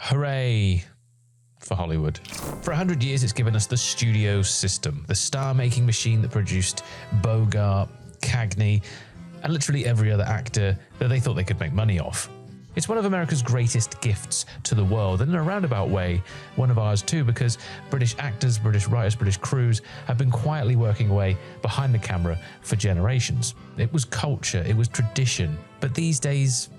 Hooray for Hollywood. For 100 years, it's given us the studio system, the star-making machine that produced Bogart, Cagney, and literally every other actor that they thought they could make money off. It's one of America's greatest gifts to the world, and in a roundabout way, one of ours too, because British actors, British writers, British crews have been quietly working away behind the camera for generations. It was culture, it was tradition, but these days,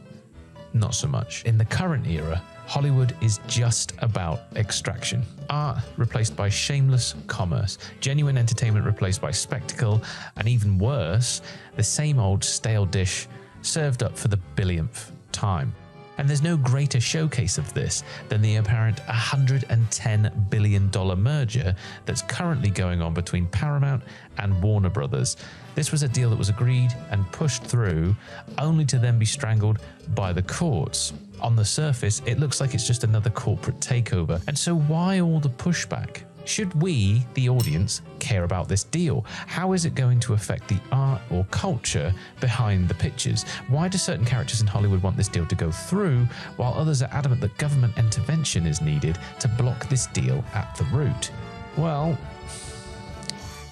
not so much. In the current era, Hollywood is just about extraction. Art replaced by shameless commerce, genuine entertainment replaced by spectacle, and even worse, the same old stale dish served up for the billionth time. And there's no greater showcase of this than the apparent $110 billion merger that's currently going on between Paramount and Warner Bros. This was a deal that was agreed and pushed through, only to then be strangled by the courts. On the surface, it looks like it's just another corporate takeover. And so why all the pushback? Should we, the audience, care about this deal? How is it going to affect the art or culture behind the pictures? Why do certain characters in Hollywood want this deal to go through, while others are adamant that government intervention is needed to block this deal at the root? Well,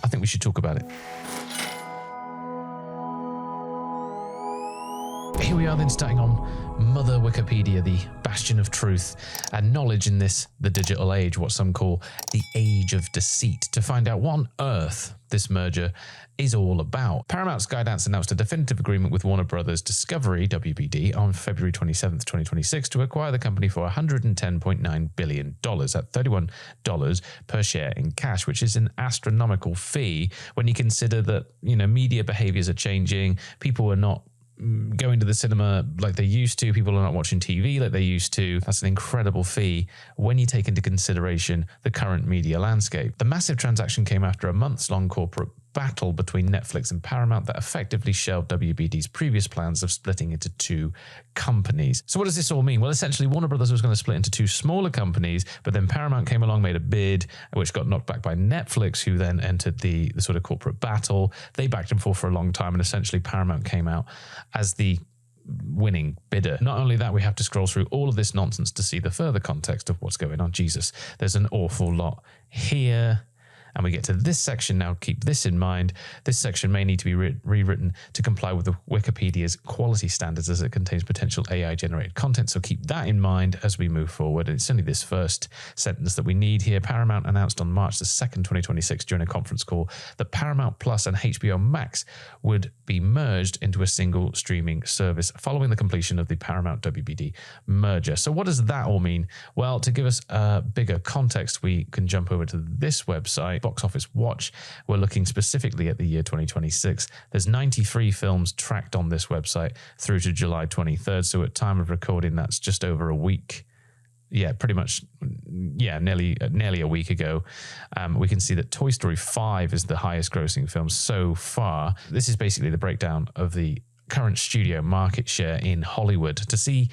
I think we should talk about it. Here we are then, starting on Mother Wikipedia, the bastion of truth and knowledge in this, the digital age, what some call the age of deceit, to find out what on earth this merger is all about. Paramount Skydance announced a definitive agreement with Warner Bros. Discovery, WBD, on February 27th, 2026 to acquire the company for $110.9 billion at $31 per share in cash, which is an astronomical fee when you consider that, media behaviors are changing, people are not going to the cinema like they used to, people are not watching TV like they used to. That's an incredible fee when you take into consideration the current media landscape. The massive transaction came after a months-long corporate battle between Netflix and Paramount that effectively shelved WBD's previous plans of splitting into two companies. So what does this all mean? Well, essentially, Warner Bros. Was going to split into two smaller companies, but then Paramount came along, made a bid, which got knocked back by Netflix, who then entered the sort of corporate battle. They backed and forth for a long time, and essentially Paramount came out as the winning bidder. Not only that, we have to scroll through all of this nonsense to see the further context of what's going on. Jesus, there's an awful lot here. And we get to this section now. Keep this in mind. This section may need to be rewritten to comply with the Wikipedia's quality standards, as it contains potential AI-generated content. So keep that in mind as we move forward. And it's only this first sentence that we need here. Paramount announced on March the 2nd, 2026, during a conference call, that Paramount Plus and HBO Max would be merged into a single streaming service following the completion of the Paramount WBD merger. So what does that all mean? Well, to give us a bigger context, we can jump over to this website, Box Office Watch. We're looking specifically at the year 2026. There's 93 films tracked on this website through to July 23rd. So at time of recording, that's just over a week. Yeah, pretty much. Yeah, nearly a week ago. We can see that Toy Story 5 is the highest grossing film so far. This is basically the breakdown of the current studio market share in Hollywood to see,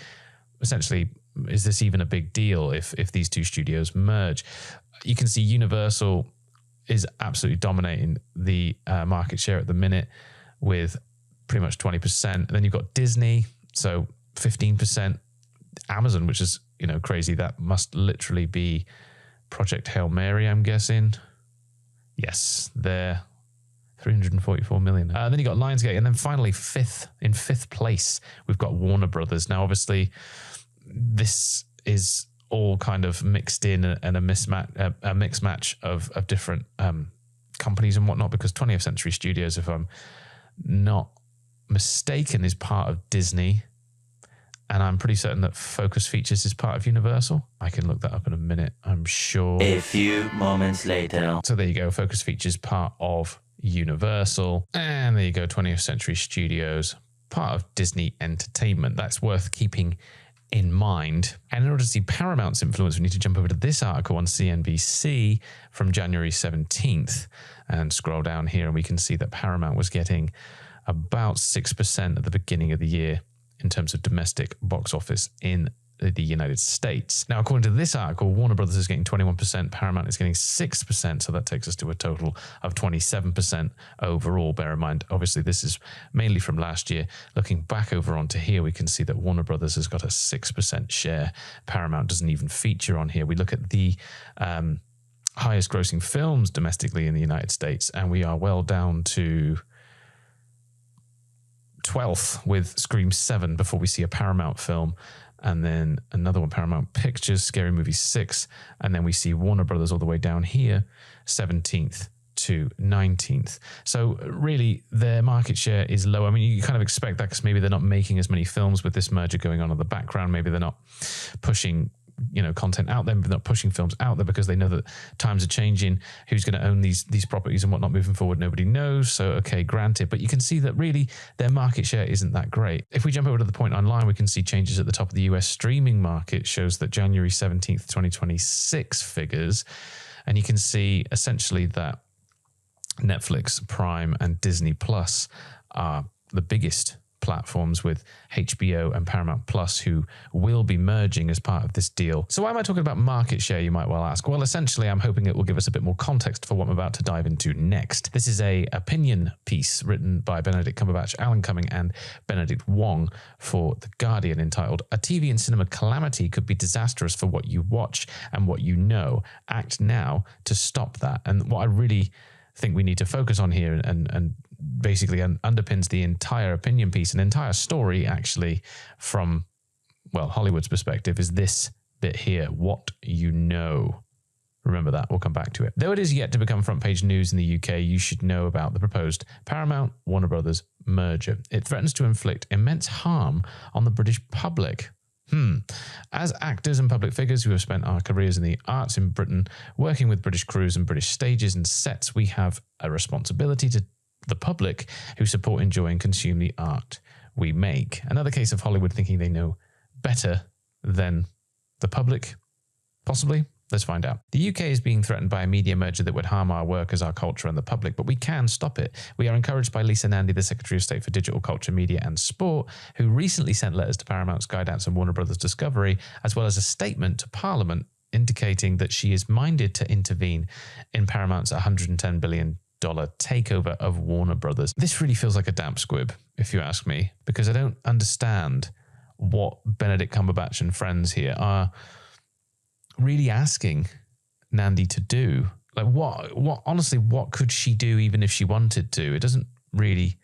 essentially, is this even a big deal if these two studios merge? You can see Universal is absolutely dominating the market share at the minute with pretty much 20%. Then you've got Disney, so 15%. Amazon, which is, crazy. That must literally be Project Hail Mary, I'm guessing. Yes, they're 344 million. Then you got Lionsgate, and then finally in fifth place, we've got Warner Brothers. Now, obviously, this is all kind of mixed in and a mixed match of different companies and whatnot, because 20th Century Studios, if I'm not mistaken, is part of Disney, and I'm pretty certain that Focus Features is part of Universal. I can look that up in a minute, I'm sure. A few moments later. So there you go, Focus Features, part of Universal, and there you go, 20th Century Studios, part of Disney Entertainment. That's worth keeping in mind. And in order to see Paramount's influence, we need to jump over to this article on CNBC from January 17th and scroll down here, and we can see that Paramount was getting about 6% at the beginning of the year in terms of domestic box office in the United States. Now, according to this article, Warner Bros is getting 21%, Paramount is getting 6%, so that takes us to a total of 27% overall. Bear in mind, obviously, this is mainly from last year. Looking back over onto here, we can see that Warner Bros has got a 6% share. Paramount doesn't even feature on here. We look at the highest grossing films domestically in the United States, and we are well down to 12th with Scream 7 before we see a Paramount film. And then another one, Paramount Pictures, Scary Movie 6. And then we see Warner Brothers all the way down here, 17th to 19th. So really, their market share is low. I mean, you kind of expect that because maybe they're not making as many films with this merger going on in the background. Maybe they're not pushing content out there, but not pushing films out there because they know that times are changing. Who's going to own these properties and whatnot moving forward? Nobody knows. So, okay, granted. But you can see that really their market share isn't that great. If we jump over to the point online, we can see changes at the top of the US streaming market. Shows that January 17th, 2026 figures. And you can see essentially that Netflix, Prime, and Disney Plus are the biggest platforms, with HBO and Paramount Plus, who will be merging as part of this deal. So why am I talking about market share, you might well ask? Well, essentially, I'm hoping it will give us a bit more context for what I'm about to dive into next. This is a opinion piece written by Benedict Cumberbatch, Alan Cumming, and Benedict Wong for The Guardian, entitled "A TV and Cinema Calamity Could Be Disastrous for What You Watch and What You Know. Act Now to Stop That." And what I really think we need to focus on here and basically underpins the entire opinion piece, an entire story actually from, well, Hollywood's perspective, is this bit here, what you know. Remember that, we'll come back to it. Though it is yet to become front page news in the UK, you should know about the proposed Paramount-Warner Bros merger. It threatens to inflict immense harm on the British public. As actors and public figures who have spent our careers in the arts in Britain, working with British crews and British stages and sets, we have a responsibility to the public who support, enjoy, and consume the art we make. Another case of Hollywood thinking they know better than the public, possibly. Let's find out. The UK is being threatened by a media merger that would harm our workers, our culture, and the public, but we can stop it. We are encouraged by Lisa Nandy, the Secretary of State for Digital Culture, Media and Sport, who recently sent letters to Paramount, Skydance, and Warner Bros Discovery, as well as a statement to Parliament indicating that she is minded to intervene in Paramount's $110 billion takeover of Warner Brothers. This really feels like a damp squib, if you ask me, because I don't understand what Benedict Cumberbatch and friends here are really asking Nandy to do. Like, honestly, what could she do even if she wanted to? It doesn't really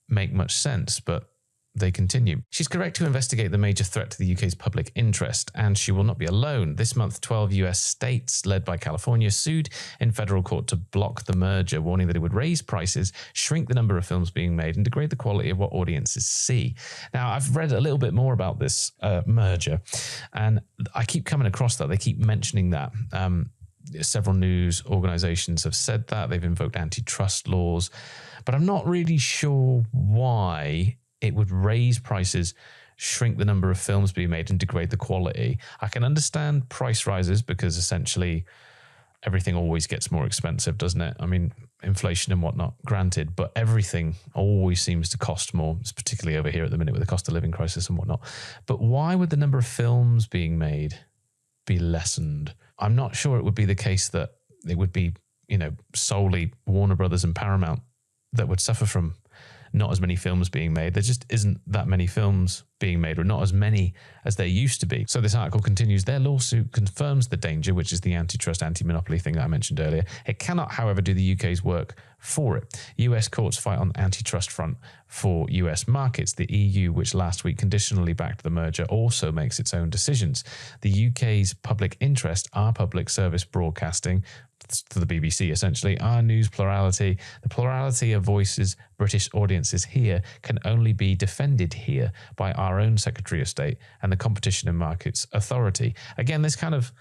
make much sense, but they continue. She's correct to investigate the major threat to the UK's public interest, and she will not be alone. This month, 12 US states, led by California, sued in federal court to block the merger, warning that it would raise prices, shrink the number of films being made, and degrade the quality of what audiences see. Now, I've read a little bit more about this merger, and I keep coming across that. They keep mentioning that. Several news organizations have said that. They've invoked antitrust laws, but I'm not really sure why it would raise prices, shrink the number of films being made, and degrade the quality. I can understand price rises because essentially everything always gets more expensive, doesn't it? I mean, inflation and whatnot, granted, but everything always seems to cost more, particularly over here at the minute with the cost of living crisis and whatnot. But why would the number of films being made be lessened? I'm not sure it would be the case that it would be, solely Warner Brothers and Paramount that would suffer from not as many films being made. There just isn't that many films being made, or not as many as there used to be. So this article continues, their lawsuit confirms the danger, which is the antitrust, anti-monopoly thing that I mentioned earlier. It cannot, however, do the UK's work for it. US courts fight on the antitrust front for US markets. The EU, which last week conditionally backed the merger, also makes its own decisions. The UK's public interest, our public service broadcasting, to the BBC essentially, our news plurality, the plurality of voices British audiences hear, can only be defended here by our own Secretary of State and the Competition and Markets Authority. Again, this kind of,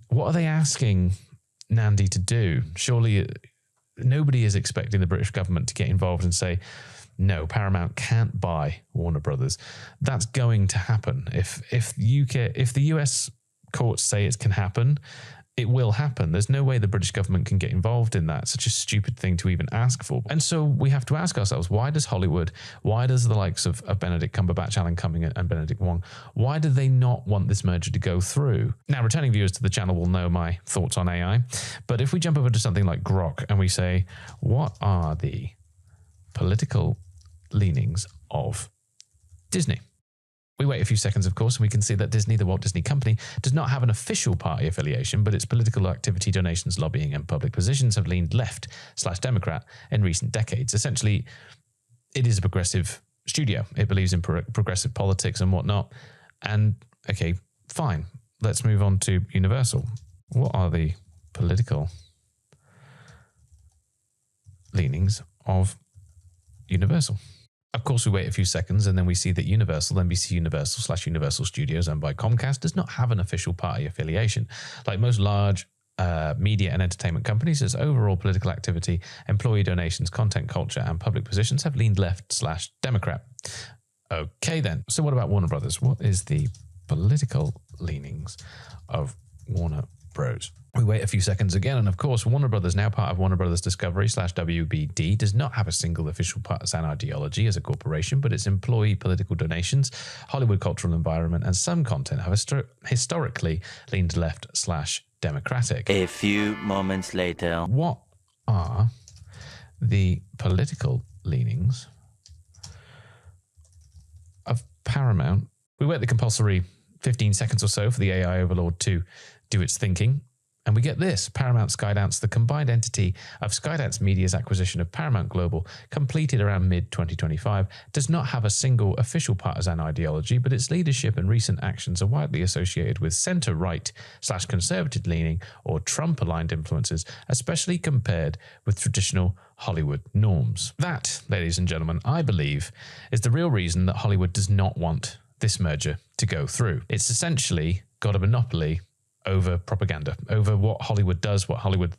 what are they asking Nandy to do? Surely nobody is expecting the British government to get involved and say, no, Paramount can't buy Warner Brothers. That's going to happen. If the US courts say it can happen, it will happen. There's no way the British government can get involved in that. Such a stupid thing to even ask for. And so we have to ask ourselves, why does Hollywood, why does the likes of Benedict Cumberbatch, Alan Cumming and Benedict Wong, why do they not want this merger to go through? Now, returning viewers to the channel will know my thoughts on AI. But if we jump over to something like Grok and we say, what are the political leanings of Disney? We wait a few seconds, of course, and we can see that Disney, the Walt Disney Company, does not have an official party affiliation, but its political activity, donations, lobbying, and public positions have leaned left/Democrat in recent decades. Essentially, it is a progressive studio. It believes in progressive politics and whatnot. And, okay, fine. Let's move on to Universal. What are the political leanings of Universal? Of course, we wait a few seconds and then we see that Universal, NBC Universal/Universal Studios, owned by Comcast, does not have an official party affiliation. Like most large media and entertainment companies, its overall political activity, employee donations, content culture, and public positions have leaned left/Democrat. Okay, then. So what about Warner Brothers? What is the political leanings of Warner Bros? We wait a few seconds again, and of course, Warner Brothers, now part of Warner Brothers Discovery/WBD, does not have a single official partisan ideology as a corporation, but its employee political donations, Hollywood cultural environment, and some content have historically leaned left/Democratic. A few moments later. What are the political leanings of Paramount? We wait the compulsory 15 seconds or so for the AI overlord to do its thinking. And we get this: Paramount Skydance, the combined entity of Skydance Media's acquisition of Paramount Global, completed around mid-2025, does not have a single official partisan ideology, but its leadership and recent actions are widely associated with centre-right/conservative leaning or Trump-aligned influences, especially compared with traditional Hollywood norms. That, ladies and gentlemen, I believe is the real reason that Hollywood does not want this merger to go through. It's essentially got a monopoly over propaganda, over what Hollywood does, what Hollywood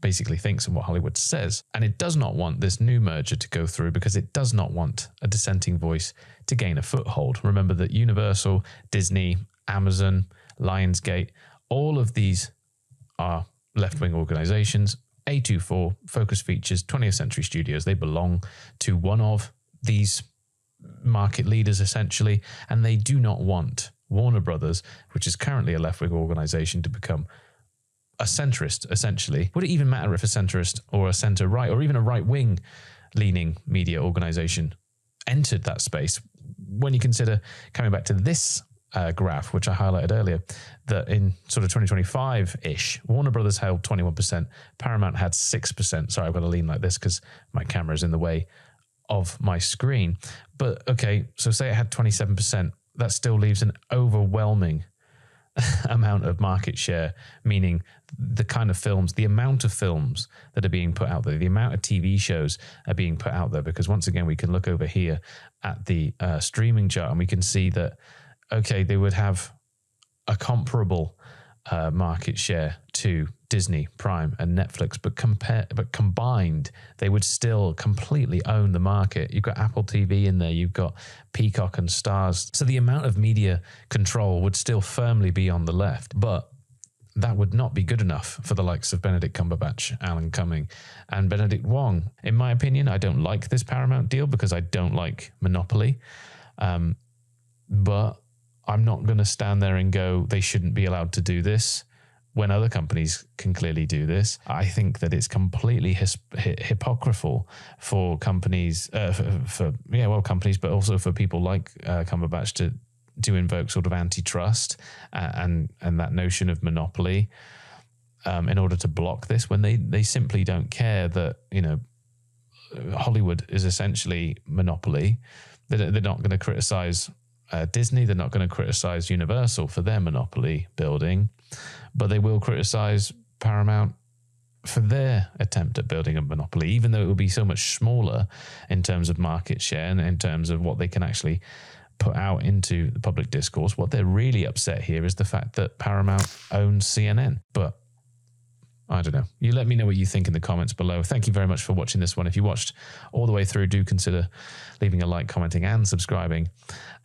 basically thinks, and what Hollywood says. And it does not want this new merger to go through because it does not want a dissenting voice to gain a foothold. Remember that Universal, Disney, Amazon, Lionsgate, all of these are left-wing organizations. A24, Focus Features, 20th Century Studios, they belong to one of these market leaders essentially, and they do not want Warner Brothers, which is currently a left-wing organization, to become a centrist, essentially. Would it even matter if a centrist or a centre-right or even a right-wing leaning media organization entered that space? When you consider, coming back to this graph, which I highlighted earlier, that in sort of 2025-ish, Warner Brothers held 21%, Paramount had 6%. Sorry, I've got to lean like this because my camera's in the way of my screen. But okay, so say it had 27%. That still leaves an overwhelming amount of market share, meaning the kind of films, the amount of films that are being put out there, the amount of TV shows are being put out there. Because once again, we can look over here at the streaming chart and we can see that, okay, they would have a comparable market share to Disney, Prime, and Netflix, but combined, they would still completely own the market. You've got Apple TV in there, you've got Peacock and Stars. So the amount of media control would still firmly be on the left, but that would not be good enough for the likes of Benedict Cumberbatch, Alan Cumming, and Benedict Wong. In my opinion, I don't like this Paramount deal because I don't like monopoly, but I'm not going to stand there and go, they shouldn't be allowed to do this when other companies can clearly do this. I think that it's completely hypocritical for companies, companies, but also for people like Cumberbatch to invoke sort of antitrust and that notion of monopoly in order to block this, when they simply don't care that, you know, Hollywood is essentially monopoly. They're not going to criticize Disney. They're not going to criticize Universal for their monopoly building, but they will criticize Paramount for their attempt at building a monopoly, even though it will be so much smaller in terms of market share and in terms of what they can actually put out into the public discourse. What they're really upset here is the fact that Paramount owns CNN. But I don't know. You let me know what you think in the comments below. Thank you very much for watching this one. If you watched all the way through, do consider leaving a like, commenting, and subscribing.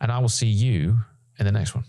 And I will see you in the next one.